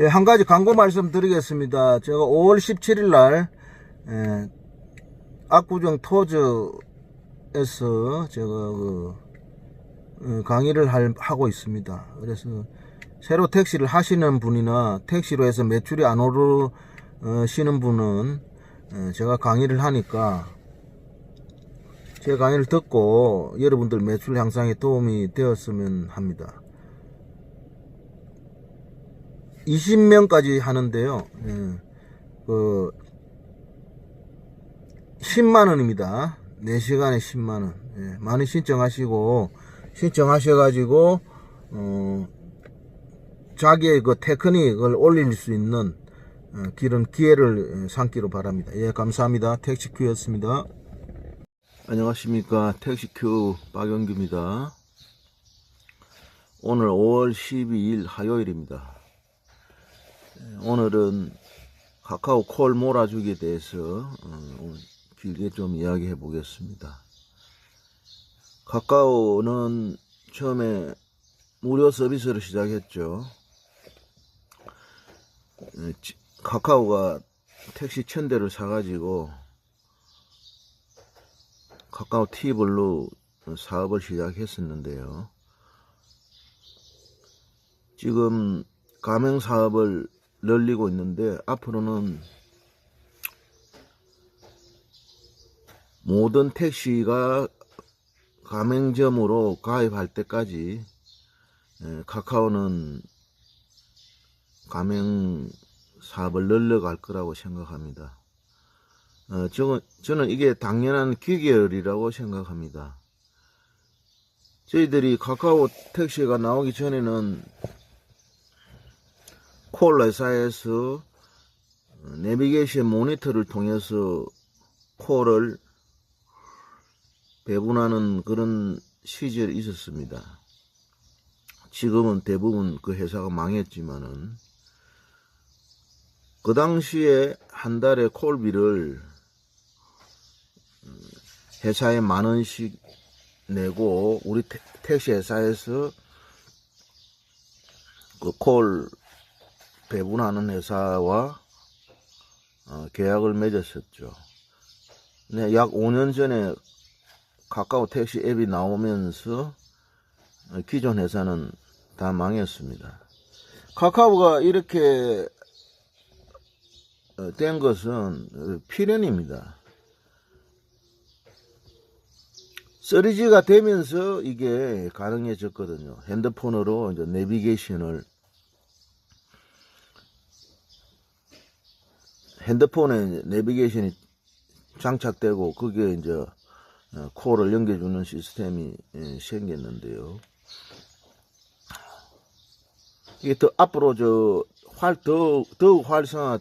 예, 한 가지 광고 말씀드리겠습니다. 제가 5월 17일 날 압구정 토즈에서 제가 강의를 하고 있습니다. 그래서 새로 택시를 하시는 분이나 택시로 해서 매출이 안 오르시는 분은 제가 강의를 하니까 제 강의를 듣고 여러분들 매출 향상에 도움이 되었으면 합니다. 20명까지 하는데요. 10만원입니다. 4시간에 10만원. 많이 신청하셔가지고, 자기의 그 테크닉을 올릴 수 있는 그런 기회를 삼기로 바랍니다. 예, 감사합니다. 택시큐였습니다. 안녕하십니까. 택시큐 박영규입니다. 오늘 5월 12일 화요일입니다. 오늘은 카카오 콜 몰아주기에 대해서 길게 좀 이야기해 보겠습니다. 카카오는 처음에 무료 서비스를 시작했죠. 카카오가 택시 1000대를 사가지고 카카오 티블로 사업을 시작했었는데요. 지금 가맹 사업을 늘리고 있는데, 앞으로는 모든 택시가 가맹점으로 가입할 때까지 카카오는 가맹 사업을 늘려갈 거라고 생각합니다. 저는 이게 당연한 귀결이라고 생각합니다. 저희들이 카카오 택시가 나오기 전에는 콜 회사에서 내비게이션 모니터를 통해서 콜을 배분하는 그런 시절이 있었습니다. 지금은 대부분 그 회사가 망했지만은, 그 당시에 한 달에 콜비를 회사에 10,000원씩 내고, 우리 택시 회사에서 그 콜 배분하는 회사와 계약을 맺었었죠. 근데 약 5년 전에 카카오 택시 앱이 나오면서 기존 회사는 다 망했습니다. 카카오가 이렇게 된 것은 필연입니다. 3G가 되면서 이게 가능해졌거든요. 핸드폰으로 이제 내비게이션을, 핸드폰에 내비게이션이 장착되고 거기에 이제 콜을 연결해주는 시스템이 생겼는데요. 이게 더 앞으로 더욱 활성화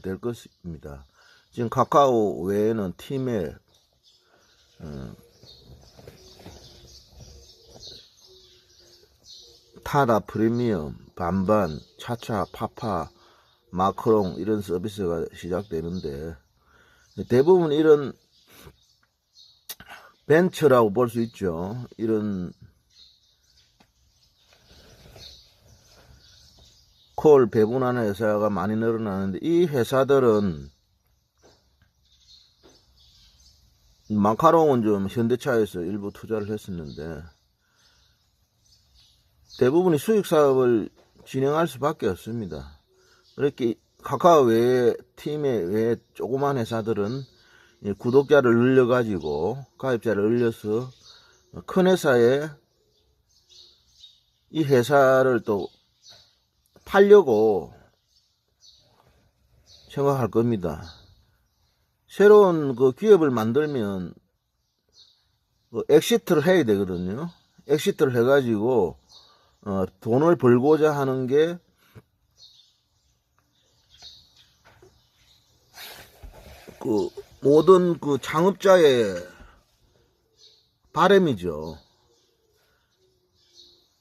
될 것입니다. 지금 카카오 외에는 티맵, 타다 프리미엄, 반반, 차차, 파파, 마크롱 이런 서비스가 시작되는데, 대부분 이런 벤처라고 볼 수 있죠. 이런 콜 배분하는 회사가 많이 늘어나는데, 이 회사들은, 마카롱은 좀 현대차에서 일부 투자를 했었는데, 대부분이 수익 사업을 진행할 수밖에 없습니다. 이렇게 카카오 외에, 팀의 외에 조그만 회사들은 구독자를 늘려가지고 가입자를 늘려서 큰 회사에 이 회사를 또 팔려고 생각할 겁니다. 새로운 그 기업을 만들면 엑시트를 해야 되거든요. 엑시트를 해가지고 돈을 벌고자 하는 게 그 모든 그 창업자의 바람이죠.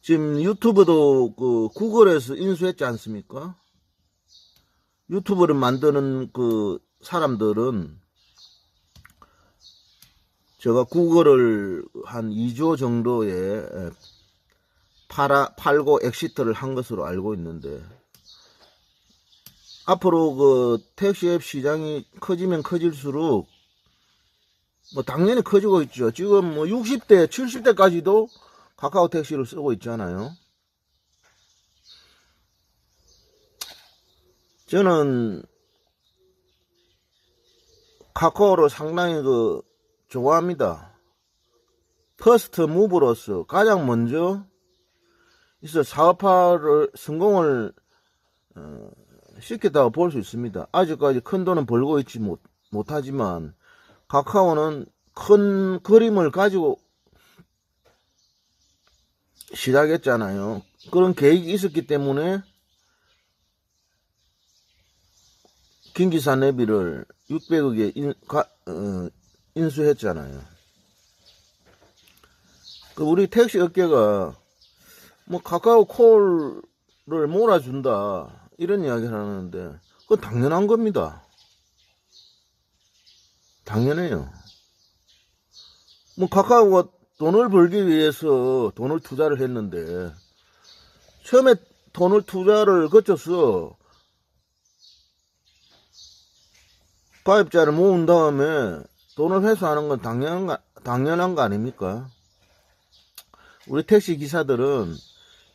지금 유튜브도 그 구글에서 인수했지 않습니까? 유튜브를 만드는 그 사람들은, 제가 구글을 한 2조 정도에 팔고 엑시트를 한 것으로 알고 있는데, 앞으로 그 택시앱 시장이 커지면 커질수록 뭐 당연히 커지고 있죠. 지금 뭐 60대, 70대까지도 카카오 택시를 쓰고 있잖아요. 저는 카카오를 상당히 좋아합니다. 퍼스트 무브로서 가장 먼저 사업화를 성공을 시켰다고 볼 수 있습니다. 아직까지 큰 돈은 벌고 있지 못하지만 카카오는 큰 그림을 가지고 시작했잖아요. 그런 계획이 있었기 때문에 김기사 내비를 600억에 인수했잖아요. 우리 택시 업계가 뭐 카카오 콜을 몰아준다 이런 이야기를 하는데 그건 당연한 겁니다. 당연해요. 뭐 카카오가 돈을 벌기 위해서 돈을 투자를 했는데 처음에 돈을 투자를 거쳐서 가입자를 모은 다음에 돈을 회수하는 건 당연한 거 아닙니까? 우리 택시 기사들은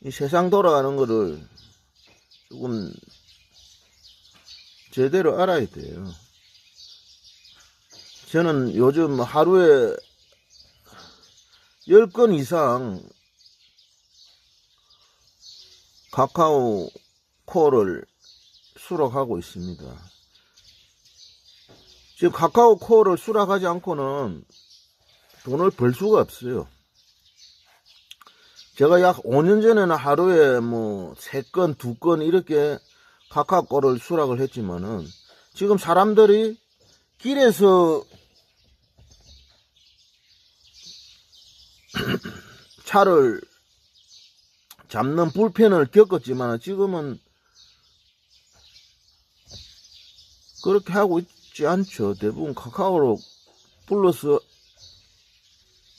이 세상 돌아가는 거를 조금 제대로 알아야 돼요. 저는 요즘 하루에 10건 이상 카카오 콜을 수락하고 있습니다. 지금 카카오 콜을 수락하지 않고는 돈을 벌 수가 없어요. 제가 약 5년 전에는 하루에 뭐 3건, 2건 이렇게 카카오 콜을 수락을 했지만은 지금 사람들이 길에서 차를 잡는 불편을 겪었지만 지금은 그렇게 하고 있지 않죠. 대부분 카카오로 불러서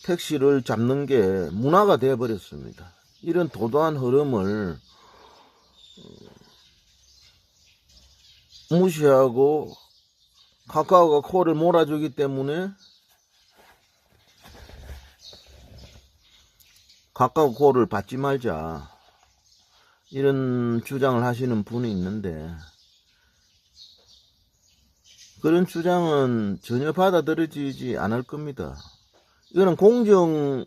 택시를 잡는 게 문화가 되어버렸습니다. 이런 도도한 흐름을 무시하고 카카오가 콜을 몰아주기 때문에 카카오 콜을 받지 말자 이런 주장을 하시는 분이 있는데 그런 주장은 전혀 받아들여지지 않을 겁니다. 이거는 공정위하고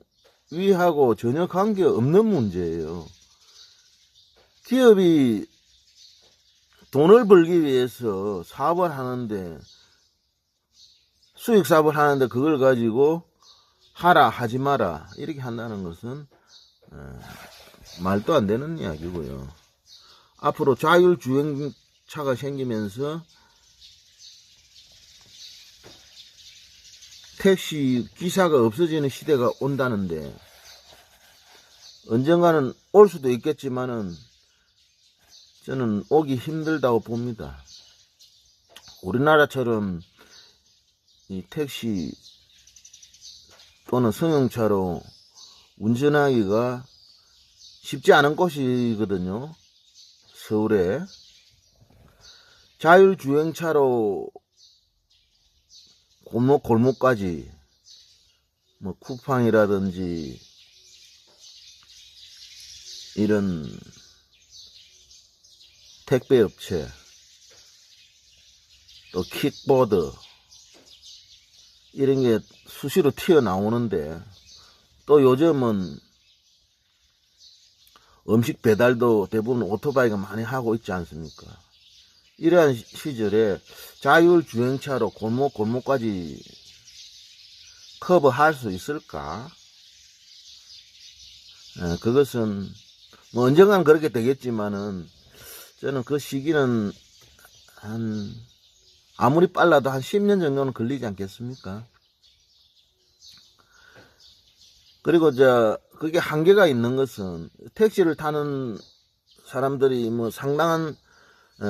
전혀 관계없는 문제예요. 기업이 돈을 벌기 위해서 사업을 하는데 수익 사업을 하는데 그걸 가지고 하라 하지 마라 이렇게 한다는 것은 말도 안 되는 이야기고요. 앞으로 자율주행차가 생기면서 택시 기사가 없어지는 시대가 온다는데 언젠가는 올 수도 있겠지만은 저는 오기 힘들다고 봅니다. 우리나라처럼 이 택시 또는 승용차로 운전하기가 쉽지 않은 곳이거든요. 서울에 자율주행차로 골목까지 뭐 쿠팡이라든지 이런 택배업체 또 킥보드 이런 게 수시로 튀어나오는데 또 요즘은 음식 배달도 대부분 오토바이가 많이 하고 있지 않습니까? 이러한 시절에 자율주행차로 골목까지 커버할 수 있을까? 그것은 뭐 언젠간 그렇게 되겠지만은 저는 그 시기는 아무리 빨라도 한 10년 정도는 걸리지 않겠습니까? 그리고 그게 한계가 있는 것은 택시를 타는 사람들이 뭐 상당한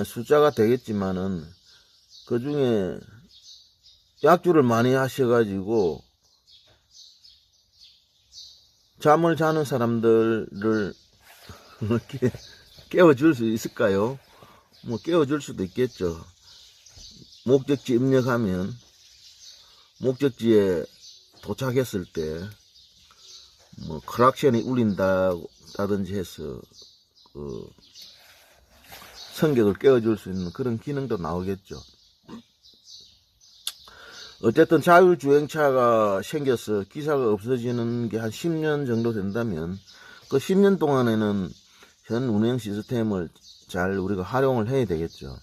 숫자가 되겠지만은 그 중에 약주를 많이 하셔가지고 잠을 자는 사람들을 이렇게 깨워줄 수 있을까요? 뭐 깨워줄 수도 있겠죠. 목적지 입력하면 목적지에 도착했을 때 뭐 크락션이 울린다든지 해서 그 승객을 깨워줄 수 있는 그런 기능도 나오겠죠. 어쨌든 자율주행차가 생겨서 기사가 없어지는 게 한 10년 정도 된다면 그 10년 동안에는 현 운행 시스템을 잘 우리가 활용을 해야 되겠죠.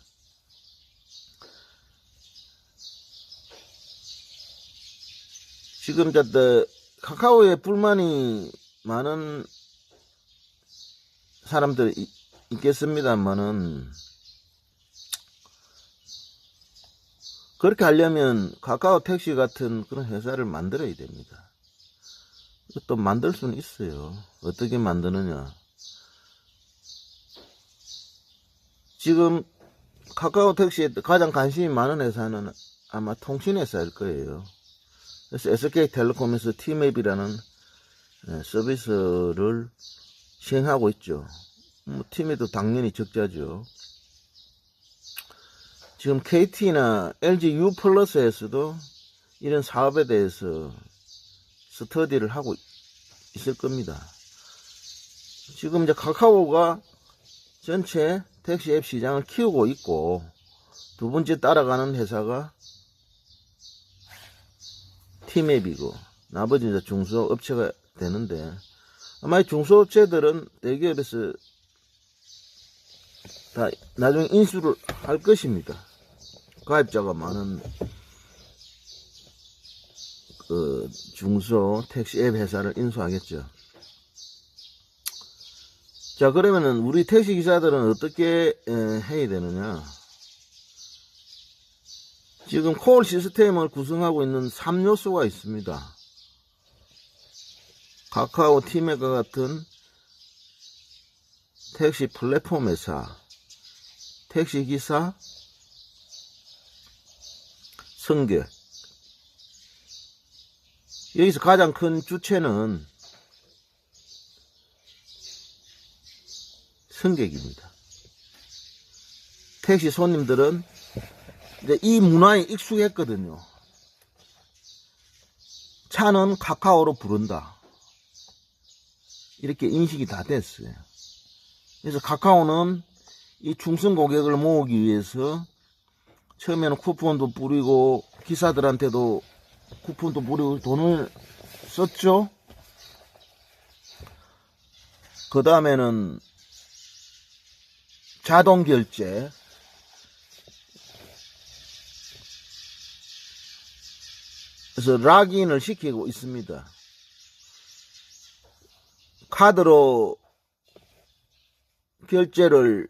지금 카카오에 불만이 많은 사람들이 있겠습니다만은 그렇게 하려면 카카오 택시 같은 그런 회사를 만들어야 됩니다. 또 만들 수는 있어요. 어떻게 만드느냐. 지금 카카오 택시에 가장 관심이 많은 회사는 아마 통신회사일 거예요. 그래서 SK텔레콤에서 티맵이라는 서비스를 시행하고 있죠. 뭐 티맵도 당연히 적자죠. 지금 KT나 LG U+에서도 이런 사업에 대해서 스터디를 하고 있을 겁니다. 지금 이제 카카오가 전체 택시 앱 시장을 키우고 있고 두 번째 따라가는 회사가 티맵이고 나머지 이제 중소업체가 되는데 아마 이 중소업체들은 대기업에서 다 나중에 인수를 할 것입니다. 가입자가 많은 그 중소 택시 앱 회사를 인수하겠죠. 자, 그러면은 우리 택시 기사들은 어떻게 해야 되느냐? 지금 콜 시스템을 구성하고 있는 3요소가 있습니다. 카카오 티맵과 같은 택시 플랫폼 회사, 택시 기사, 승객. 여기서 가장 큰 주체는 승객입니다. 택시 손님들은 이제 이 문화에 익숙했거든요. 차는 카카오로 부른다. 이렇게 인식이 다 됐어요. 그래서 카카오는 이 충성 고객을 모으기 위해서 처음에는 쿠폰도 뿌리고 기사들한테도 쿠폰도 뿌리고 돈을 썼죠. 그 다음에는 자동 결제, 그래서 락인을 시키고 있습니다. 카드로 결제를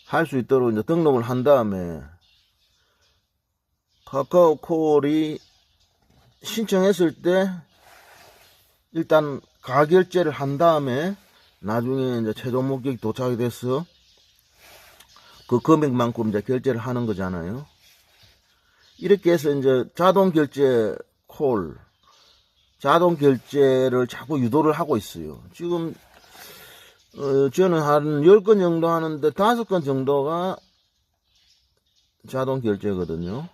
할 수 있도록 이제 등록을 한 다음에 카카오 콜이 신청했을 때 일단 가결제를 한 다음에 나중에 이제 최종 목적이 도착이 돼서 그 금액만큼 이제 결제를 하는 거잖아요. 이렇게 해서 이제 자동 결제 콜, 자동 결제를 자꾸 유도를 하고 있어요. 지금 저는 한 10건 정도 하는데 5건 정도가 자동 결제거든요.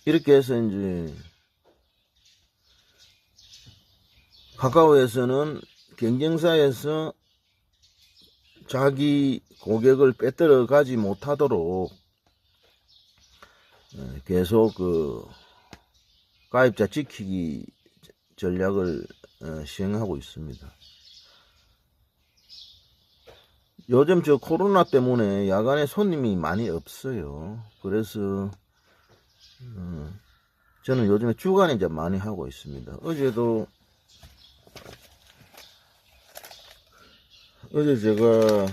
이렇게 해서 이제 카카오에서는 경쟁사에서 자기 고객을 빼들어 가지 못하도록 계속 그 가입자 지키기 전략을 시행하고 있습니다. 요즘 저 코로나 때문에 야간에 손님이 많이 없어요. 그래서 저는 요즘에 주간에 이제 많이 하고 있습니다. 어제 제가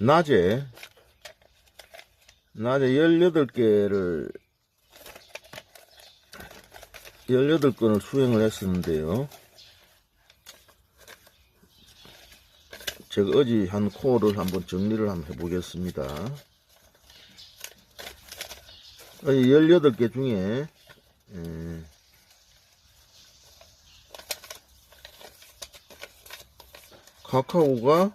낮에 18건을 수행을 했었는데요. 제가 어제 한 콜을 한번 정리를 한번 해보겠습니다. 어제 18개 중에 카카오가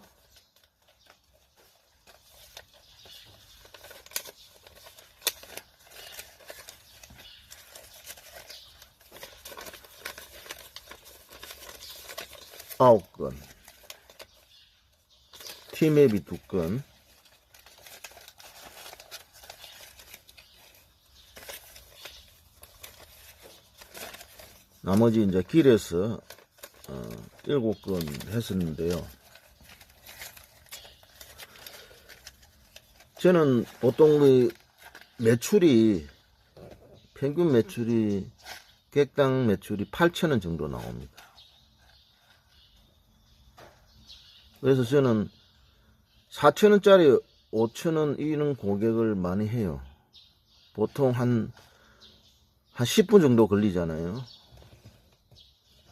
아홉 건, 티맵이 2건, 나머지 이제 길에서 7건 했었는데요. 저는 보통 그 매출이, 평균 매출이, 객당 매출이 8,000원 정도 나옵니다. 그래서 저는 4,000원짜리 5,000원 이는 고객을 많이 해요. 보통 한 10분 정도 걸리잖아요.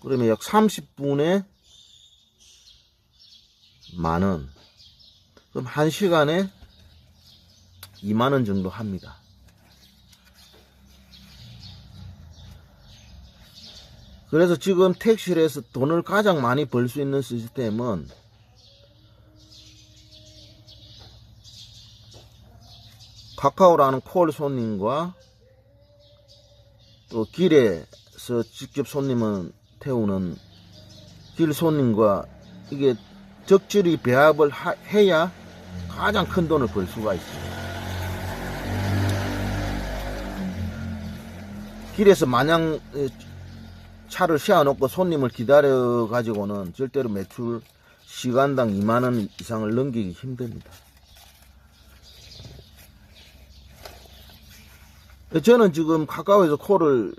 그러면 약 30분에 만원. 그럼 1시간에 2만원 정도 합니다. 그래서 지금 택시를 해서 돈을 가장 많이 벌 수 있는 시스템은 카카오라는 콜 손님과 또 길에서 직접 손님을 태우는 길 손님과 이게 적절히 배합을 해야 가장 큰 돈을 벌 수가 있습니다. 길에서 마냥 차를 세워놓고 손님을 기다려 가지고는 절대로 매출 시간당 2만원 이상을 넘기기 힘듭니다. 저는 지금 카카오에서 콜을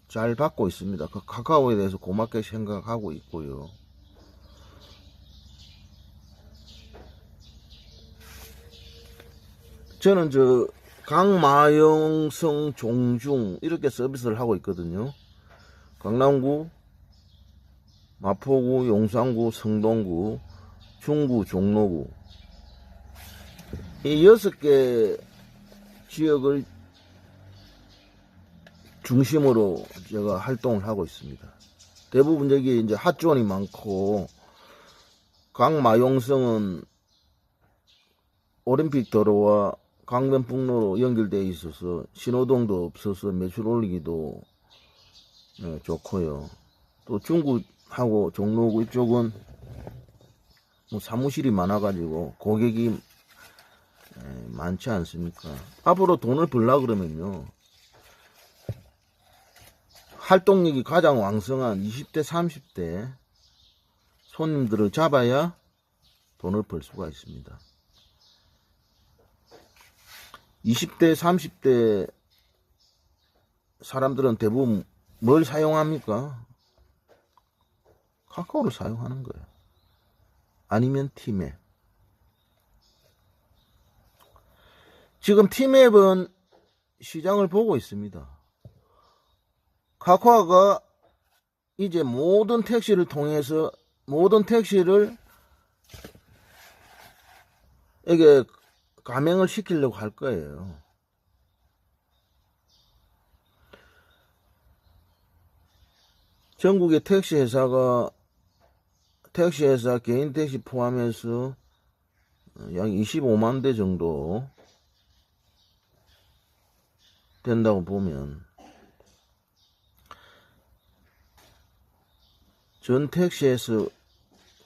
잘 받고 있습니다. 카카오에 대해서 고맙게 생각하고 있고요. 저는 강마영성, 종중 이렇게 서비스를 하고 있거든요. 강남구, 마포구, 용산구, 성동구, 중구, 종로구 이 6개 지역을 중심으로 제가 활동을 하고 있습니다. 대부분 여기 이제 핫존이 많고, 강마용성은 올림픽 도로와 강변북로로 연결되어 있어서 신호등도 없어서 매출 올리기도 좋고요. 또 중구하고 종로구 이쪽은 뭐 사무실이 많아가지고 고객이 많지 않습니까? 앞으로 돈을 벌려고 그러면요, 활동력이 가장 왕성한 20대, 30대 손님들을 잡아야 돈을 벌 수가 있습니다. 20대, 30대 사람들은 대부분 뭘 사용합니까? 카카오를 사용하는 거예요. 아니면 티맵. 지금 티맵은 시장을 보고 있습니다. 카카오가 이제 모든 택시를 통해서 모든 택시를 이게 가맹을 시키려고 할 거예요. 전국의 택시회사, 개인 택시 포함해서 약 25만 대 정도 된다고 보면, 전 택시에서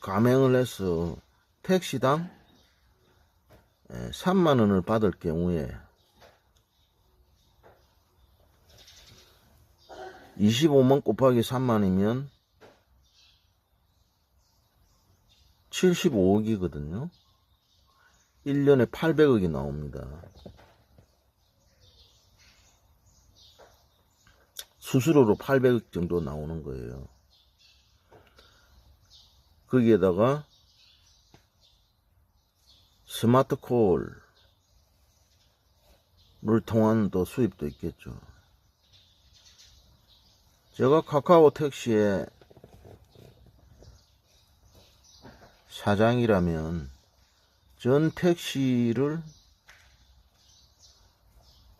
가맹을 해서 택시당 3만원을 받을 경우에 25만 곱하기 3만이면 75억이거든요. 1년에 800억이 나옵니다. 수수료로 800억 정도 나오는 거예요. 거기에다가 스마트콜을 통한 또 수입도 있겠죠. 제가 카카오 택시의 사장이라면 전 택시를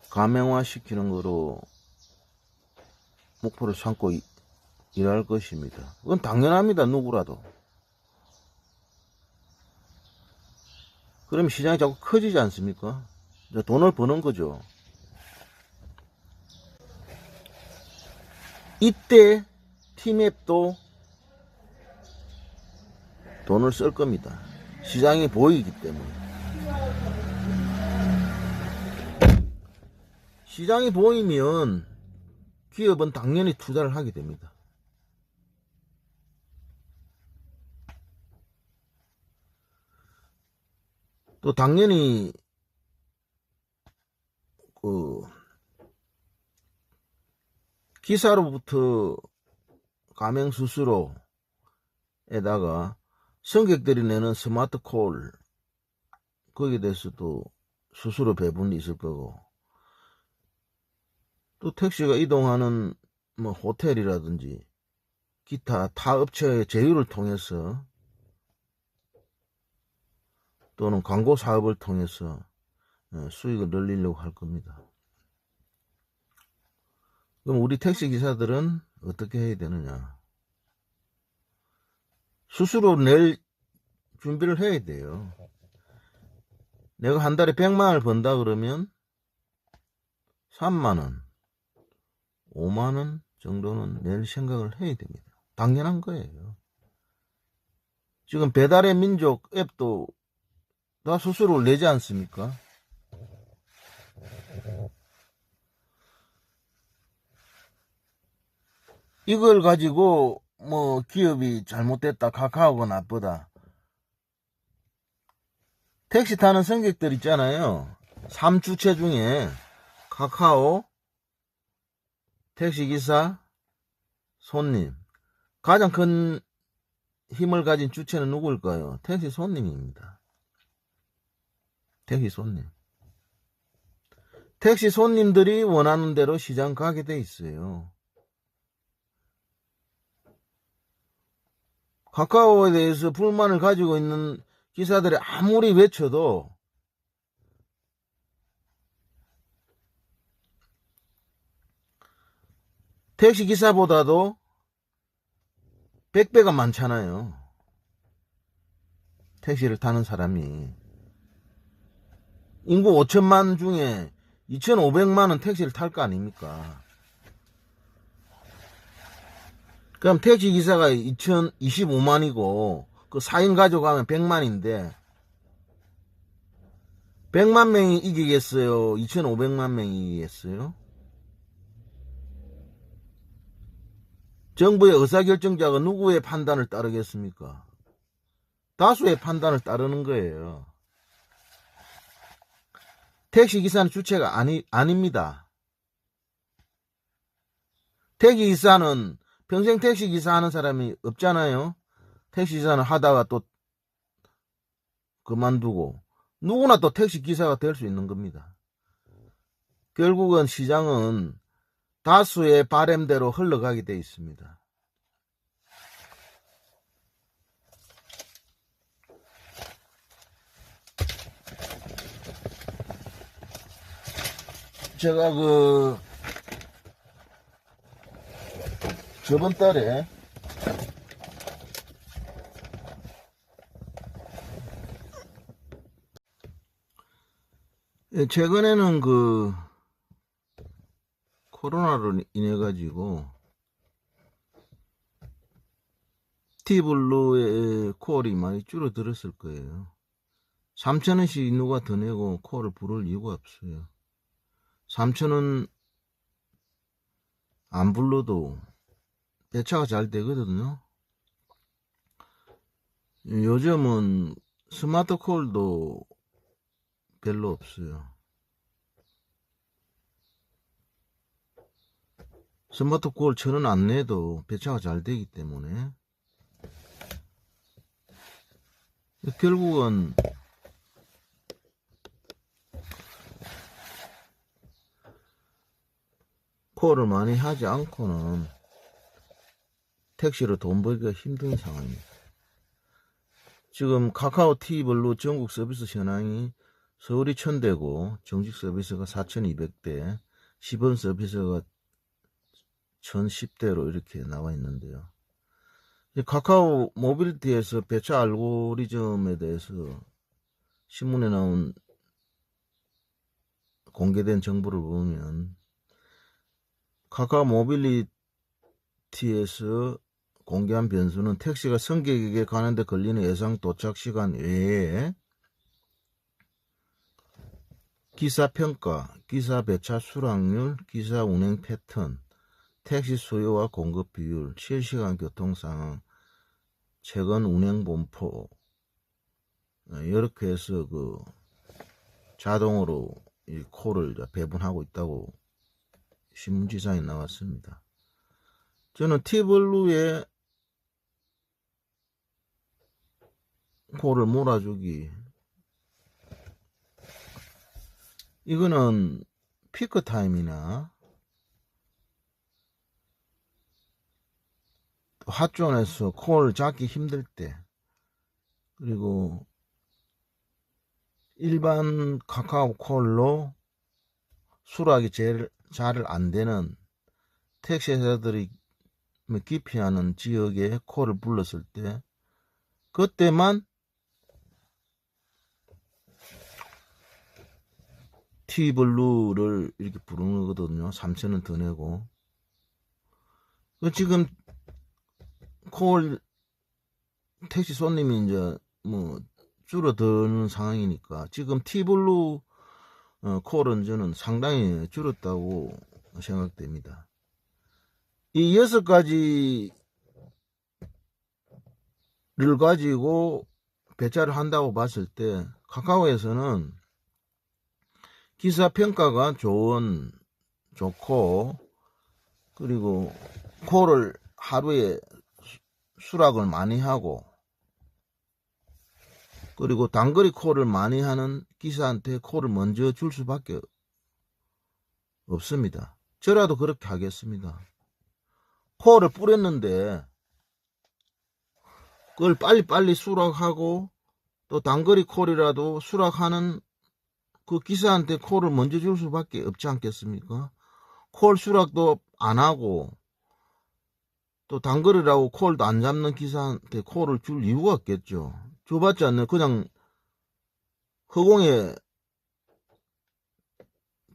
가맹화 시키는 거로 목표를 삼고 일할 것입니다. 그건 당연합니다. 누구라도. 그러면 시장이 자꾸 커지지 않습니까? 돈을 버는 거죠. 이때 티맵도 돈을 쓸 겁니다. 시장이 보이기 때문에. 시장이 보이면 기업은 당연히 투자를 하게 됩니다. 또 당연히 그 기사로부터 가맹 수수료에다가 승객들이 내는 스마트 콜 거기에 대해서도 수수료 배분이 있을 거고, 또 택시가 이동하는 뭐 호텔이라든지 기타 타 업체의 제휴를 통해서 또는 광고 사업을 통해서 수익을 늘리려고 할 겁니다. 그럼 우리 택시 기사들은 어떻게 해야 되느냐? 수수료 낼 준비를 해야 돼요. 내가 한 달에 100만원을 번다 그러면 3만원, 5만원 정도는 낼 생각을 해야 됩니다. 당연한 거예요. 지금 배달의 민족 앱도 다 수수료를 내지 않습니까? 이걸 가지고 뭐 기업이 잘못됐다, 카카오가 나쁘다. 택시 타는 승객들 있잖아요. 3주체 중에 카카오, 택시기사, 손님. 가장 큰 힘을 가진 주체는 누구일까요? 택시 손님입니다. 택시 손님. 택시 손님들이 원하는 대로 시장 가게 돼 있어요. 카카오에 대해서 불만을 가지고 있는 기사들이 아무리 외쳐도 택시 기사보다도 100배가 많잖아요. 택시를 타는 사람이. 인구 5천만 중에 2,500만은 택시를 탈 거 아닙니까? 그럼 택시 기사가 2,025만이고 그 4인 가져가면 100만인데 100만 명이 이기겠어요? 2,500만 명이 이기겠어요? 정부의 의사결정자가 누구의 판단을 따르겠습니까? 다수의 판단을 따르는 거예요. 택시기사는 주체가 아닙니다. 택시기사는 평생 택시기사 하는 사람이 없잖아요. 택시기사는 하다가 또 그만두고 누구나 또 택시기사가 될 수 있는 겁니다. 결국은 시장은 다수의 바램대로 흘러가게 돼 있습니다. 제가 저번 달에 최근에는 코로나로 인해 가지고 티블루의 콜이 많이 줄어들었을 거예요. 3,000원씩 누가 더 내고 콜을 부를 이유가 없어요. 3,000원 안 불러도 배차가 잘 되거든요. 요즘은 스마트 콜도 별로 없어요. 스마트 콜 1,000원 안 내도 배차가 잘 되기 때문에 결국은 콜을 많이 하지 않고는 택시로 돈 벌기가 힘든 상황입니다. 지금 카카오 티블루 전국 서비스 현황이 서울이 1,000대고 정식 서비스가 4,200대, 10원 서비스가 1,010대로 이렇게 나와 있는데요. 카카오 모빌리티에서 배차 알고리즘에 대해서 신문에 나온 공개된 정보를 보면 카카오 모빌리티에서 공개한 변수는 택시가 승객에게 가는데 걸리는 예상 도착 시간 외에 기사 평가, 기사 배차 수락률, 기사 운행 패턴, 택시 수요와 공급 비율, 실시간 교통 상황, 최근 운행 분포, 이렇게 해서 자동으로 이 콜을 배분하고 있다고 신문지상에 나왔습니다. 저는 티블루에 콜을 몰아주기, 이거는 피크 타임이나 핫존에서 콜 잡기 힘들 때, 그리고 일반 카카오 콜로 수락이 제일 잘 안 되는 택시 회사들이 기피하는 지역에 콜을 불렀을 때, 그때만 티블루를 이렇게 부르는 거거든요. 3,000원 더 내고. 지금 콜 택시 손님이 이제 줄어드는 상황이니까 지금 티블루 콜은 저는 상당히 줄었다고 생각됩니다. 이 6가지를 가지고 배차를 한다고 봤을 때 카카오에서는 기사 평가가 좋고, 그리고 콜을 하루에 수락을 많이 하고, 그리고 단거리 콜을 많이 하는 기사한테 콜을 먼저 줄 수밖에 없습니다. 저라도 그렇게 하겠습니다. 콜을 뿌렸는데 그걸 빨리빨리 수락하고, 또 단거리 콜이라도 수락하는 그 기사한테 콜을 먼저 줄 수밖에 없지 않겠습니까? 콜 수락도 안 하고 또 단거리라고 콜도 안 잡는 기사한테 콜을 줄 이유가 없겠죠. 줘봤자 그냥 허공에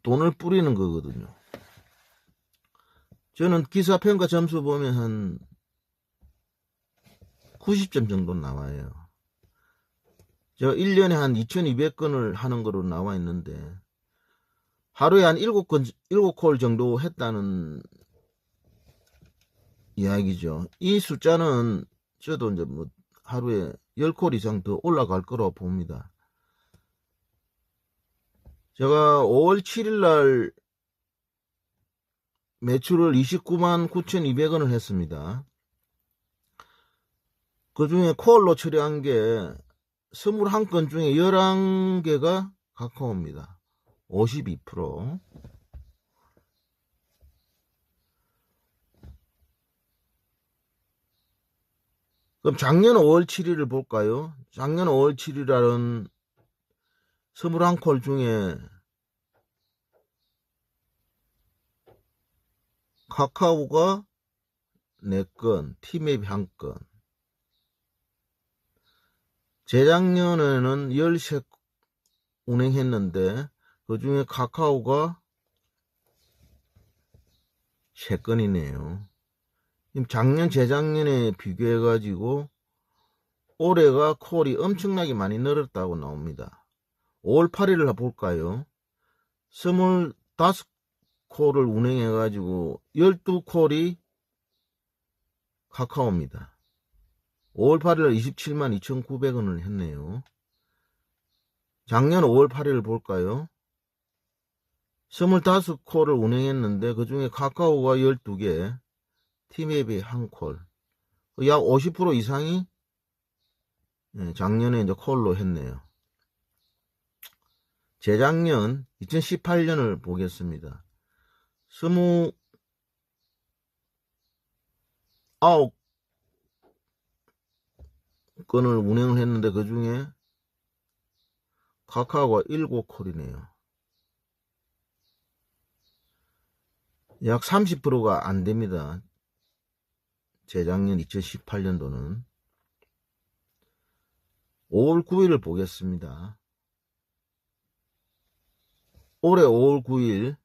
돈을 뿌리는 거거든요. 저는 기사 평가 점수 보면 한 90점 정도 나와요. 저 1년에 한 2,200건을 하는 거로 나와 있는데 하루에 한 7콜 정도 했다는 이야기죠. 이 숫자는 저도 이제 하루에 10콜 이상 더 올라갈 거라고 봅니다. 제가 5월 7일 날 매출을 29만 9,200원을 했습니다. 그 중에 콜로 처리한 게 21건 중에 11개가 카카오입니다. 52%. 그럼 작년 5월 7일을 볼까요? 작년 5월 7일날은 21콜 중에 카카오가 4건, 티맵이 1건. 재작년에는 13 운행했는데 그 중에 카카오가 3건이네요. 작년, 재작년에 비교해가지고 올해가 콜이 엄청나게 많이 늘었다고 나옵니다. 5월 8일을 볼까요? 25콜을 운행해가지고 12콜이 카카오입니다. 5월 8일 27만 2,900원을 했네요. 작년 5월 8일을 볼까요? 25콜을 운행했는데 그 중에 카카오가 12개, 티맵이 1콜, 약 50% 이상이 작년에 이제 콜로 했네요. 재작년 2018년을 보겠습니다. 29건을 운행을 했는데 그 중에 카카오가 7콜이네요. 약 30%가 안 됩니다. 재작년 2018년도는. 5월 9일을 보겠습니다. 올해 5월 9일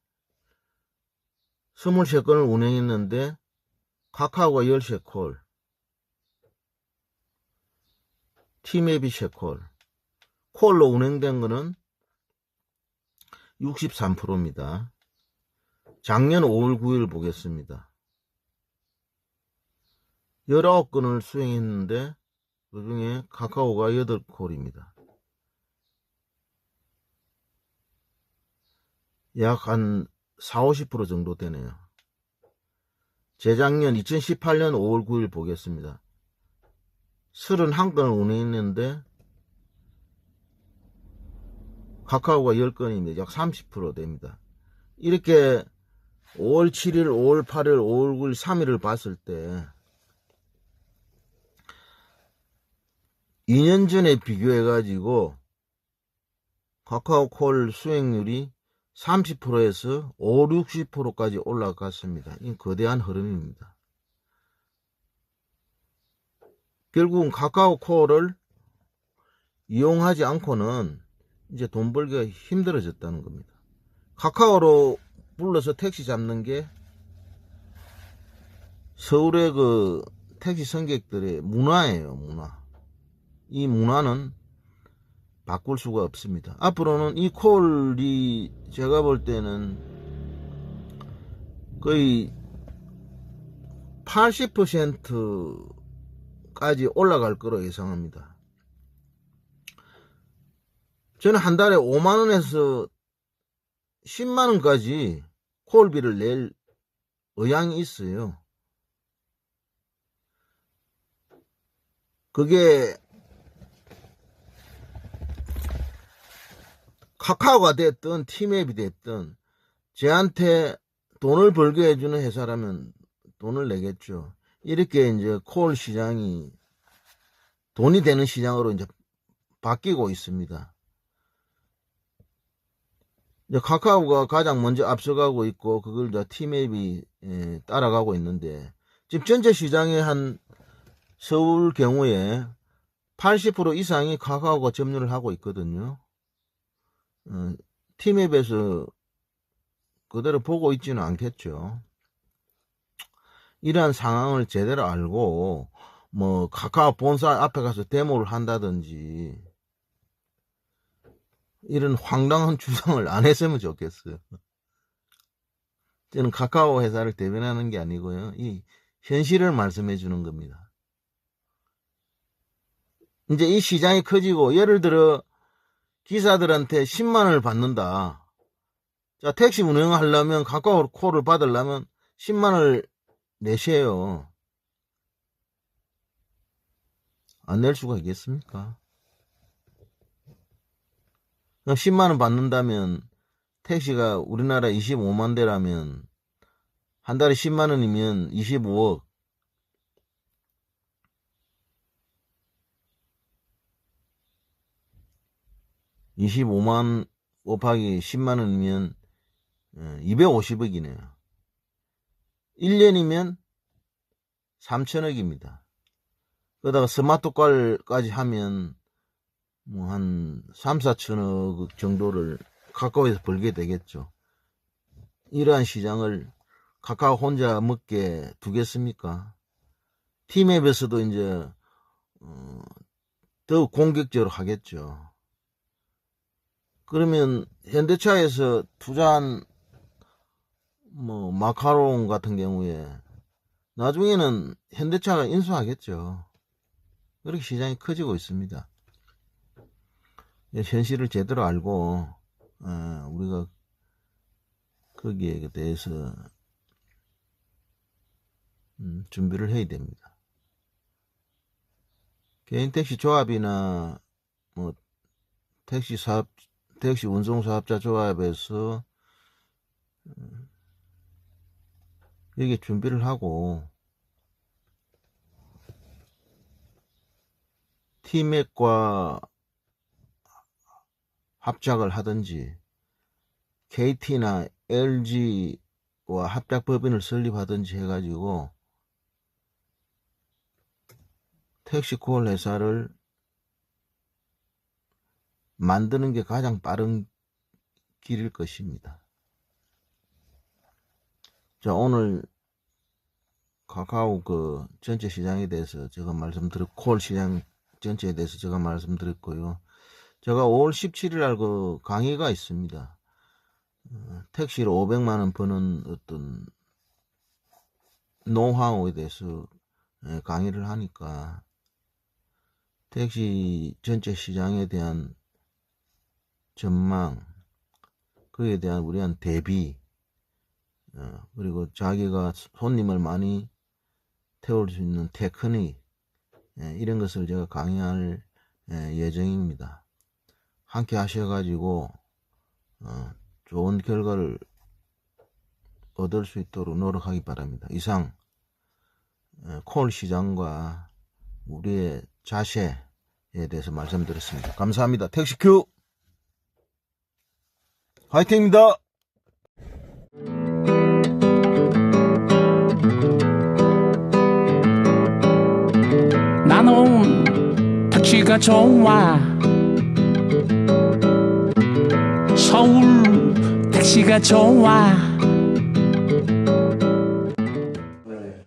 23건을 운행했는데 카카오가 13콜, 티맵이 3콜, 콜로 운행된 거는 63%입니다. 작년 5월 9일 보겠습니다. 19건을 수행했는데 그 중에 카카오가 8콜입니다. 약 한 40~50% 정도 되네요. 재작년 2018년 5월 9일 보겠습니다. 31건을 운행했는데 카카오가 10건입니다. 약 30% 됩니다. 이렇게 5월 7일, 5월 8일, 5월 9일, 3일을 봤을 때 2년 전에 비교해가지고 카카오콜 수행률이 30%에서 50~60%까지 올라갔습니다. 이 거대한 흐름입니다. 결국은 카카오콜을 이용하지 않고는 이제 돈 벌기가 힘들어졌다는 겁니다. 카카오로 불러서 택시 잡는 게 서울의 그 택시 승객들의 문화예요, 문화. 이 문화는 바꿀 수가 없습니다. 앞으로는 이 콜이 제가 볼 때는 거의 80%까지 올라갈 거로 예상합니다. 저는 한 달에 5만원에서 10만원까지 콜비를 낼 의향이 있어요. 그게 카카오가 됐든 티맵이 됐든 저한테 돈을 벌게 해주는 회사라면 돈을 내겠죠. 이렇게 이제 콜 시장이 돈이 되는 시장으로 이제 바뀌고 있습니다. 이제 카카오가 가장 먼저 앞서가고 있고 그걸 이제 티맵이 따라가고 있는데 지금 전체 시장의 한 서울 경우에 80% 이상이 카카오가 점유를 하고 있거든요. 티맵에서 그대로 보고 있지는 않겠죠. 이러한 상황을 제대로 알고 뭐 카카오 본사 앞에 가서 데모를 한다든지 이런 황당한 주장을 안 했으면 좋겠어요. 저는 카카오 회사를 대변하는 게 아니고요. 이 현실을 말씀해 주는 겁니다. 이제 이 시장이 커지고 예를 들어 기사들한테 10만원을 받는다. 자, 택시 운행하려면 카카오 콜을 받으려면 10만원을 내세요. 안 낼 수가 있겠습니까? 10만원 받는다면 택시가 우리나라 25만 대라면 한 달에 10만원이면 25억. 25만 곱하기 10만원이면 250억이네요. 1년이면 3천억입니다. 그러다가 스마트콜까지 하면 뭐 한 3~4천억 정도를 카카오에서 벌게 되겠죠. 이러한 시장을 카카오 혼자 먹게 두겠습니까? 티맵에서도 이제 더욱 공격적으로 하겠죠. 그러면 현대차에서 투자한 뭐 마카롱 같은 경우에 나중에는 현대차가 인수하겠죠. 그렇게 시장이 커지고 있습니다. 현실을 제대로 알고 우리가 거기에 대해서 준비를 해야 됩니다. 개인 택시 조합이나 뭐 택시 운송사업자 조합에서 여기 준비를 하고 티맥과 합작을 하든지 KT나 LG와 합작법인을 설립하든지 해가지고 택시콜 회사를 만드는 게 가장 빠른 길일 것입니다. 자, 오늘 카카오 그 전체 시장에 대해서 제가 콜 시장 전체에 대해서 제가 말씀드렸고요. 제가 5월 17일 날 그 강의가 있습니다. 택시로 500만원 버는 어떤 노하우에 대해서 강의를 하니까 택시 전체 시장에 대한 전망, 그에 대한 우리한 대비, 그리고 자기가 손님을 많이 태울 수 있는 테크닉, 이런 것을 제가 강의할 예정입니다. 함께 하셔가지고 좋은 결과를 얻을 수 있도록 노력하기 바랍니다. 이상 콜 시장과 우리의 자세에 대해서 말씀드렸습니다. 감사합니다. 택시큐 화이팅입니다. 나는 택시가 좋아. 서울 택시가 좋아.